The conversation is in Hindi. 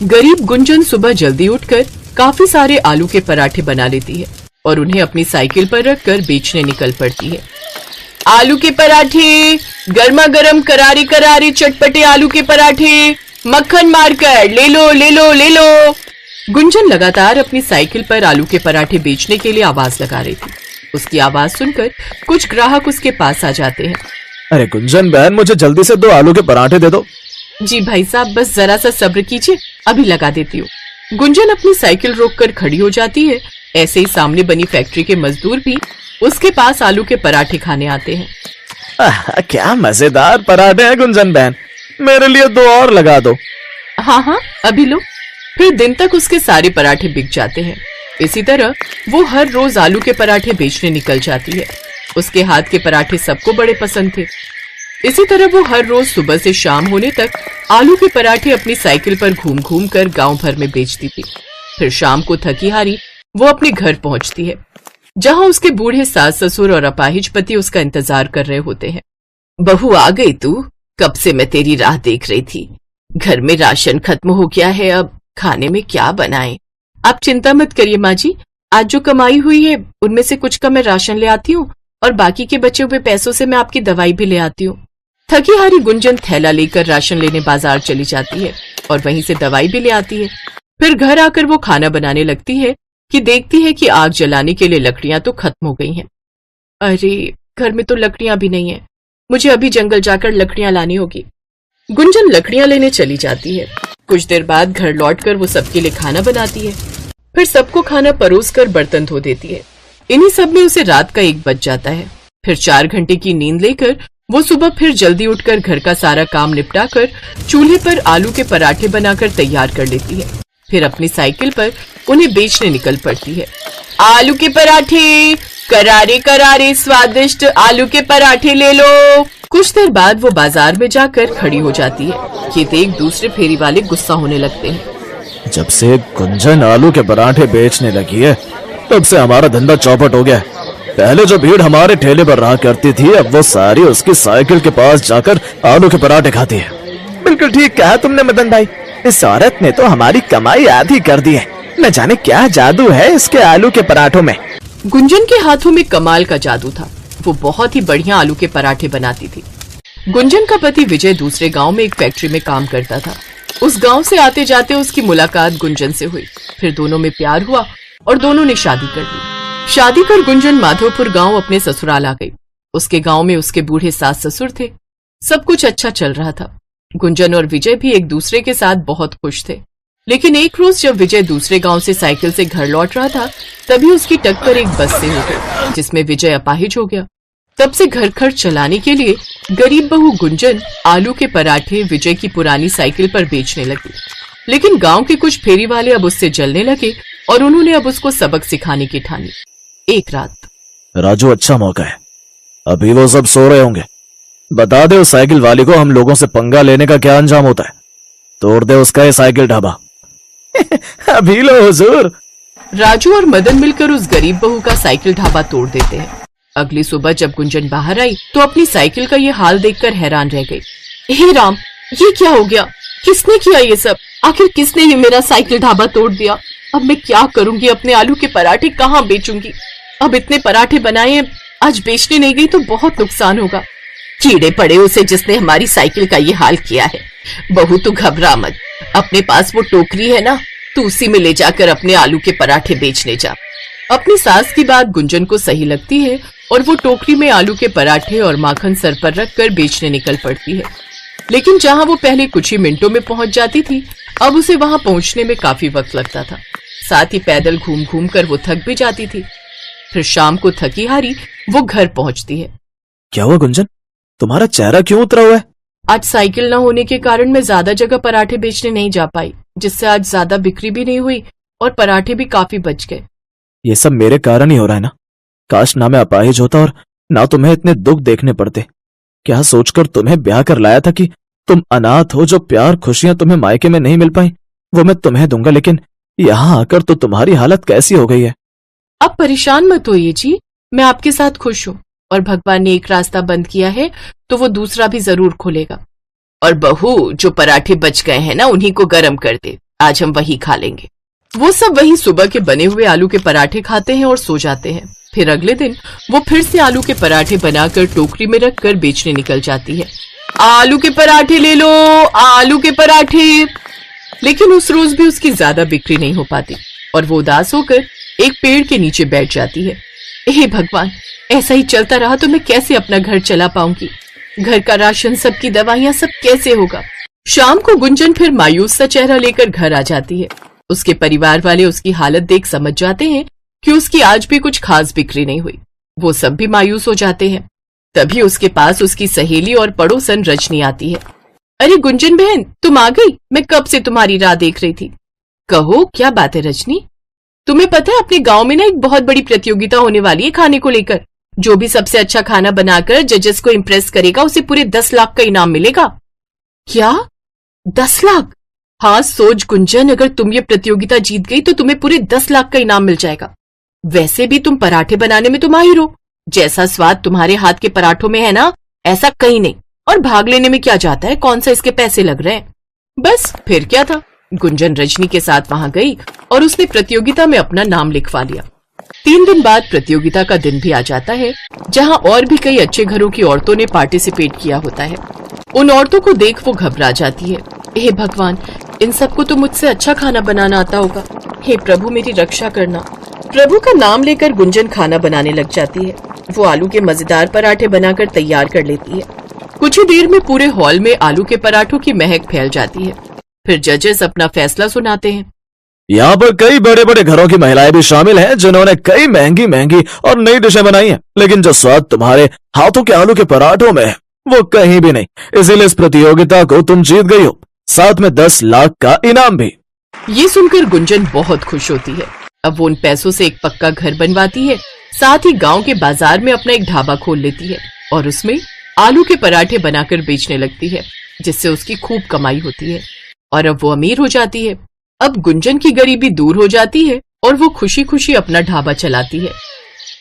गरीब गुंजन सुबह जल्दी उठकर काफी सारे आलू के पराठे बना लेती है और उन्हें अपनी साइकिल पर रखकर बेचने निकल पड़ती है। आलू के पराठे, गर्मा गर्म करारे करारे चटपटे आलू के पराठे, मक्खन मारकर ले लो ले लो ले लो। गुंजन लगातार अपनी साइकिल पर आलू के पराठे बेचने के लिए आवाज लगा रही थी। उसकी आवाज सुनकर कुछ ग्राहक उसके पास आ जाते हैं। अरे गुंजन बहन, मुझे जल्दी से 2 आलू के पराठे दे दो। जी भाई साहब, बस जरा सा सब्र कीजिए, अभी लगा देती हूँ। गुंजन अपनी साइकिल रोककर खड़ी हो जाती है। ऐसे ही सामने बनी फैक्ट्री के मजदूर भी उसके पास आलू के पराठे खाने आते हैं। क्या मजेदार पराठे हैं गुंजन बहन, मेरे लिए 2 और लगा दो। हाँ हाँ, अभी लो। फिर दिन तक उसके सारे पराठे बिक जाते हैं। इसी तरह वो हर रोज आलू के पराठे बेचने निकल जाती है। उसके हाथ के पराठे सबको बड़े पसंद थे। इसी तरह वो हर रोज सुबह से शाम होने तक आलू के पराठे अपनी साइकिल पर घूम घूम कर गांव भर में बेचती थी। फिर शाम को थकी हारी वो अपने घर पहुंचती है, जहां उसके बूढ़े सास ससुर और अपाहिज पति उसका इंतजार कर रहे होते हैं। बहू आ गई तू? कब से मैं तेरी राह देख रही थी। घर में राशन खत्म हो गया है, अब खाने में क्या बनाएं? आप चिंता मत करिए माँ जी, आज जो कमाई हुई है उनमें से कुछ का मैं राशन ले आती हूँ और बाकी के बचे हुए पैसों से मैं आपकी दवाई भी ले आती हूँ। थकी हारी गुंजन थैला लेकर राशन लेने बाजार चली जाती है और वहीं से दवाई भी ले आती है। फिर घर आकर वो खाना बनाने लगती है कि देखती है कि आग जलाने के लिए लकड़ियां तो खत्म हो गई हैं। अरे, घर में तो लकड़ियां भी नहीं है, मुझे अभी जंगल जाकर लकड़ियां लानी होगी। गुंजन लकड़ियां लेने चली जाती है। कुछ देर बाद घर लौटकर वो सबके लिए खाना बनाती है। फिर सबको खाना परोस कर बर्तन धो देती है। इन्हीं सब में उसे रात का 1 बज जाता है। फिर 4 घंटे की नींद लेकर वो सुबह फिर जल्दी उठकर घर का सारा काम निपटाकर चूल्हे पर आलू के पराठे बनाकर तैयार कर लेती है। फिर अपनी साइकिल पर उन्हें बेचने निकल पड़ती है। आलू के पराठे, करारे करारे स्वादिष्ट आलू के पराठे ले लो। कुछ देर बाद वो बाजार में जाकर खड़ी हो जाती है। ये देख दूसरे फेरी वाले गुस्सा होने लगते हैं। जब से गुंजन आलू के पराठे बेचने लगी है, तब से हमारा धंधा चौपट हो गया। पहले जो भीड़ हमारे ठेले पर रहा करती थी, अब वो सारी उसकी साइकिल के पास जाकर आलू के पराठे खाती है। बिल्कुल ठीक कहा तुमने मदन भाई, इस औरत ने तो हमारी कमाई आधी कर दी है। न जाने क्या जादू है इसके आलू के पराठों में। गुंजन के हाथों में कमाल का जादू था। वो बहुत ही बढ़िया आलू के पराठे बनाती थी। गुंजन का पति विजय दूसरे गांव में एक फैक्ट्री में काम करता था। उस गांव से आते जाते उसकी मुलाकात गुंजन से हुई। फिर दोनों में प्यार हुआ और दोनों ने शादी कर ली। शादी कर गुंजन माधोपुर गांव अपने ससुराल आ गई। उसके गांव में उसके बूढ़े सास ससुर थे। सब कुछ अच्छा चल रहा था। गुंजन और विजय भी एक दूसरे के साथ बहुत खुश थे। लेकिन एक रोज जब विजय दूसरे गांव से साइकिल से घर लौट रहा था, तभी उसकी टक्कर एक बस से हो गई, जिसमें विजय अपाहिज हो गया। तब से घर खर्च चलाने के लिए गरीब बहू गुंजन आलू के पराठे विजय की पुरानी साइकिल पर बेचने लगी। लेकिन गांव के कुछ फेरी वाले अब उससे जलने लगे और उन्होंने अब उसको सबक सिखाने की ठानी। एक रात, राजू, अच्छा मौका है, अभी वो सब सो रहे होंगे। बता दे उस साइकिल वाली को हम लोगों से पंगा लेने का क्या अंजाम होता है। तोड़ दे उसका ये साइकिल ढाबा। अभी लो हुजूर। राजू और मदन मिलकर उस गरीब बहू का साइकिल ढाबा तोड़ देते हैं। अगली सुबह जब गुंजन बाहर आई तो अपनी साइकिल का ये हाल देखकर हैरान रह गई। हे राम, ये क्या हो गया? किसने किया ये सब? आखिर किसने ये मेरा साइकिल ढाबा तोड़ दिया? अब मैं क्या करूंगी? अपने आलू के पराठे कहाँ बेचूंगी? अब इतने पराठे बनाए हैं, आज बेचने नहीं गई तो बहुत नुकसान होगा। कीड़े पड़े उसे जिसने हमारी साइकिल का ये हाल किया है। बहू तू घबरा मत, अपने पास वो टोकरी है ना, तू उसी में ले जाकर अपने आलू के पराठे बेचने जा। अपनी सास की बात गुंजन को सही लगती है और वो टोकरी में आलू के पराठे और माखन सर पर रखकर बेचने निकल पड़ती है। लेकिन जहां वो पहले कुछ ही मिनटों में पहुंच जाती थी, अब उसे वहां पहुंचने में काफी वक्त लगता था। साथ ही पैदल घूम घूम कर वो थक भी जाती थी। फिर शाम को थकी हारी वो घर पहुंचती है। क्या हुआ गुंजन, तुम्हारा चेहरा क्यों उतरा हुआ है? आज साइकिल न होने के कारण मैं ज्यादा जगह पराठे बेचने नहीं जा पाई, जिससे आज ज्यादा बिक्री भी नहीं हुई और पराठे भी काफी बच गए। ये सब मेरे कारण ही हो रहा है ना। काश ना मैं अपाहिज होता और ना तुम्हें इतने दुख देखने पड़ते। क्या सोचकर तुम्हें ब्याह कर लाया था कि तुम अनाथ हो, जो प्यार खुशियां तुम्हें मायके में नहीं मिल पाई वो मैं तुम्हें दूंगा, लेकिन यहाँ आकर तो तुम्हारी हालत कैसी हो गई है। अब परेशान मत होइए जी, मैं आपके साथ खुश हूँ और भगवान ने एक रास्ता बंद किया है तो वो दूसरा भी जरूर खोलेगा। और बहू, जो पराठे बच गए हैं ना, उन्हीं को गर्म कर दे, आज हम वही खा लेंगे। वो सब वही सुबह के बने हुए आलू के पराठे खाते हैं और सो जाते हैं। फिर अगले दिन वो फिर से आलू के पराठे बनाकर टोकरी में रखकर बेचने निकल जाती है। आलू के पराठे ले लो, आलू के पराठे। लेकिन उस रोज भी उसकी ज्यादा बिक्री नहीं हो पाती और वो उदास होकर एक पेड़ के नीचे बैठ जाती है। हे भगवान, ऐसा ही चलता रहा तो मैं कैसे अपना घर चला पाऊंगी? घर का राशन, सबकी दवाइयां, सब कैसे होगा? शाम को गुंजन फिर मायूस सा चेहरा लेकर घर आ जाती है। उसके परिवार वाले उसकी हालत देख समझ जाते हैं कि उसकी आज भी कुछ खास बिक्री नहीं हुई। वो सब भी मायूस हो जाते हैं। तभी उसके पास उसकी सहेली और पड़ोसन रजनी आती है। अरे गुंजन बहन, तुम आ गई? मैं कब से तुम्हारी राह देख रही थी। कहो, क्या बात है रजनी? तुम्हें पता है अपने गांव में ना एक बहुत बड़ी प्रतियोगिता होने वाली है खाने को लेकर। जो भी सबसे अच्छा खाना बनाकर जजेस को इम्प्रेस करेगा उसे पूरे 10 लाख का इनाम मिलेगा। क्या? 10 लाख? हाँ सोच गुंजन, अगर तुम ये प्रतियोगिता जीत गई तो तुम्हें पूरे 10 लाख का इनाम मिल जाएगा। वैसे भी तुम पराठे बनाने में तो माहिर हो। जैसा स्वाद तुम्हारे हाथ के पराठों में है ना, ऐसा कहीं नहीं। और भाग लेने में क्या जाता है, कौन सा इसके पैसे लग रहे हैं। बस फिर क्या था, गुंजन रजनी के साथ वहां गई और उसने प्रतियोगिता में अपना नाम लिखवा लिया। 3 दिन बाद प्रतियोगिता का दिन भी आ जाता है, जहां और भी कई अच्छे घरों की औरतों ने पार्टिसिपेट किया होता है। उन औरतों को देख वो घबरा जाती है। हे भगवान, इन सबको तो मुझसे अच्छा खाना बनाना आता होगा। हे प्रभु, मेरी रक्षा करना। प्रभु का नाम लेकर गुंजन खाना बनाने लग जाती है। वो आलू के मजेदार पराठे बनाकर तैयार कर लेती है। कुछ ही देर में पूरे हॉल में आलू के पराठों की महक फैल जाती है। फिर जजेस अपना फैसला सुनाते हैं। यहाँ पर कई बड़े बड़े घरों की महिलाएं भी शामिल हैं जिन्होंने कई महंगी महंगी और नई डिशें बनाई हैं, लेकिन जो स्वाद तुम्हारे हाथों के आलू के पराठों में है वो कहीं भी नहीं। इसीलिए इस प्रतियोगिता को तुम जीत गई हो, साथ में 10 लाख का इनाम भी। ये सुनकर गुंजन बहुत खुश होती है। अब वो उन पैसों से एक पक्का घर बनवाती है, साथ ही गांव के बाजार में अपना एक ढाबा खोल लेती है और उसमें आलू के पराठे बनाकर बेचने लगती है, जिससे उसकी खूब कमाई होती है और अब वो अमीर हो जाती है। अब गुंजन की गरीबी दूर हो जाती है और वो खुशी खुशी अपना ढाबा चलाती है।